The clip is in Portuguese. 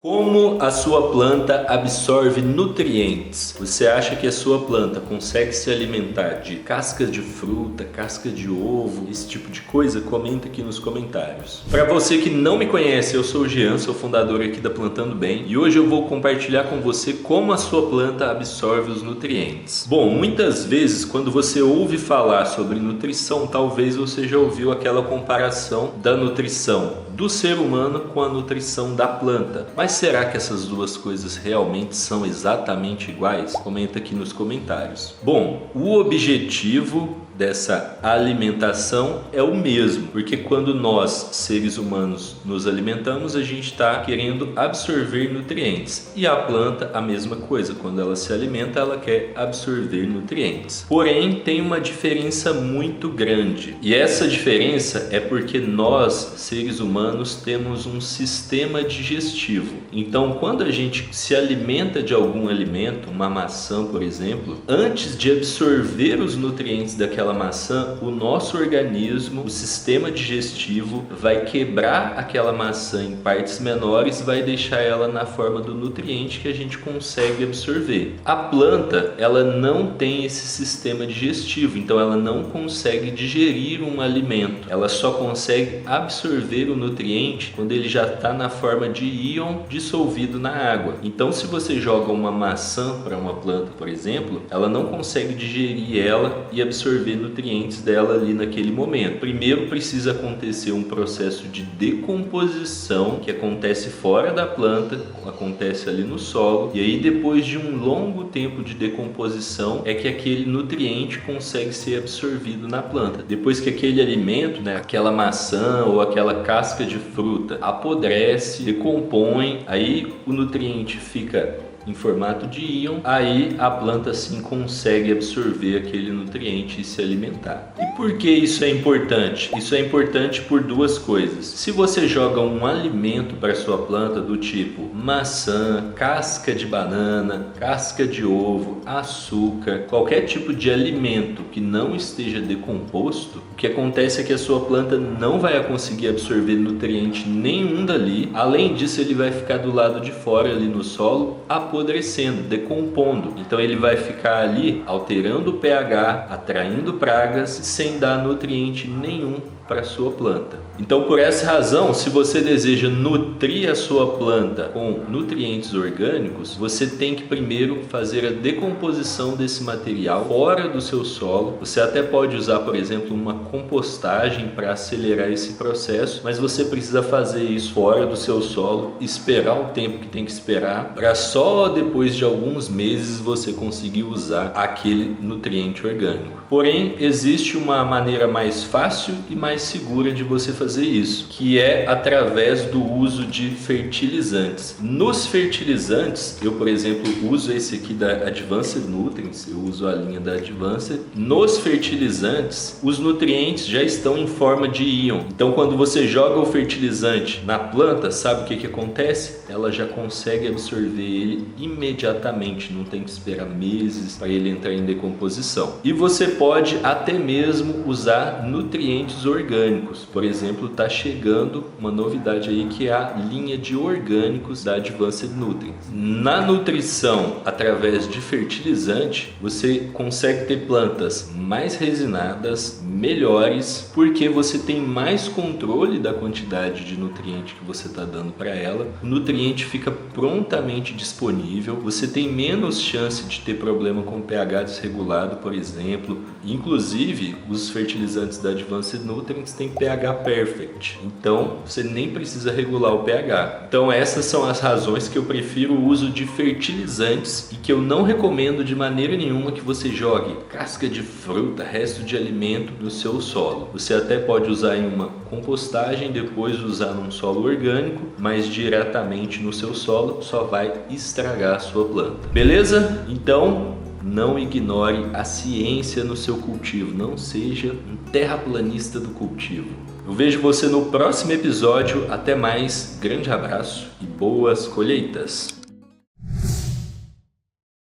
Como a sua planta absorve nutrientes? Você acha que a sua planta consegue se alimentar de cascas de fruta, casca de ovo, esse tipo de coisa? Comenta aqui nos comentários. Para você que não me conhece, eu sou o Jean, sou fundador aqui da Plantando Bem e hoje eu vou compartilhar com você como a sua planta absorve os nutrientes. Bom, muitas vezes quando você ouve falar sobre nutrição, talvez você já ouviu aquela comparação da nutrição do ser humano com a nutrição da planta. Mas será que essas duas coisas realmente são exatamente iguais? Comenta aqui nos comentários. Bom, o objetivo dessa alimentação é o mesmo, porque quando nós, seres humanos, nos alimentamos, a gente está querendo absorver nutrientes. E a planta, a mesma coisa, quando ela se alimenta, ela quer absorver nutrientes. Porém, tem uma diferença muito grande. E essa diferença é porque nós, seres humanos, temos um sistema digestivo. Então, quando a gente se alimenta de algum alimento, uma maçã, por exemplo, antes de absorver os nutrientes daquela maçã, o nosso organismo, o sistema digestivo, vai quebrar aquela maçã em partes menores, vai deixar ela na forma do nutriente que a gente consegue absorver. A planta, ela não tem esse sistema digestivo, então ela não consegue digerir um alimento. Ela só consegue absorver o nutriente quando ele já está na forma de íon dissolvido na água. Então, se você joga uma maçã para uma planta, por exemplo, ela não consegue digerir ela e absorver nutrientes dela ali naquele momento. Primeiro precisa acontecer um processo de decomposição que acontece fora da planta, acontece ali no solo, e aí depois de um longo tempo de decomposição é que aquele nutriente consegue ser absorvido na planta. Depois que aquele alimento, aquela maçã ou aquela casca de fruta apodrece, decompõe, aí o nutriente fica em formato de íon, aí a planta sim consegue absorver aquele nutriente e se alimentar. E por que isso é importante? Isso é importante por duas coisas. Se você joga um alimento para sua planta do tipo maçã, casca de banana, casca de ovo, açúcar, qualquer tipo de alimento que não esteja decomposto, o que acontece é que a sua planta não vai conseguir absorver nutriente nenhum dali. Além disso, ele vai ficar do lado de fora ali no solo, apodrecendo, decompondo. Então ele vai ficar ali alterando o pH, atraindo pragas, sem dar nutriente nenhum para a sua planta. Então, por essa razão, se você deseja nutrir a sua planta com nutrientes orgânicos, você tem que primeiro fazer a decomposição desse material fora do seu solo. Você até pode usar, por exemplo, uma compostagem para acelerar esse processo, mas você precisa fazer isso fora do seu solo, esperar o tempo que tem que esperar, para só depois de alguns meses você conseguir usar aquele nutriente orgânico. Porém, existe uma maneira mais fácil e mais segura de você fazer isso, que é através do uso de fertilizantes. Nos fertilizantes, eu, por exemplo, uso esse aqui da Advanced Nutrients, eu uso a linha da Advanced. Nos fertilizantes, os nutrientes já estão em forma de íon. Então, quando você joga o fertilizante na planta, sabe o que acontece? Ela já consegue absorver ele imediatamente, não tem que esperar meses para ele entrar em decomposição. E você pode até mesmo usar nutrientes orgânicos. Por exemplo, está chegando uma novidade aí que é a linha de orgânicos da Advanced Nutrients. Na nutrição, através de fertilizante, você consegue ter plantas mais resinadas, melhores, porque você tem mais controle da quantidade de nutriente que você está dando para ela. O nutriente fica prontamente disponível, você tem menos chance de ter problema com pH desregulado, por exemplo. Inclusive, os fertilizantes da Advanced Nutrients têm pH perfect, então você nem precisa regular o pH. Então essas são as razões que eu prefiro o uso de fertilizantes e que eu não recomendo de maneira nenhuma que você jogue casca de fruta, resto de alimento no seu solo. Você até pode usar em uma compostagem, depois usar num solo orgânico, mas diretamente no seu solo só vai estragar a sua planta. Beleza? Então, não ignore a ciência no seu cultivo, não seja um terraplanista do cultivo. Eu vejo você no próximo episódio, até mais, grande abraço e boas colheitas!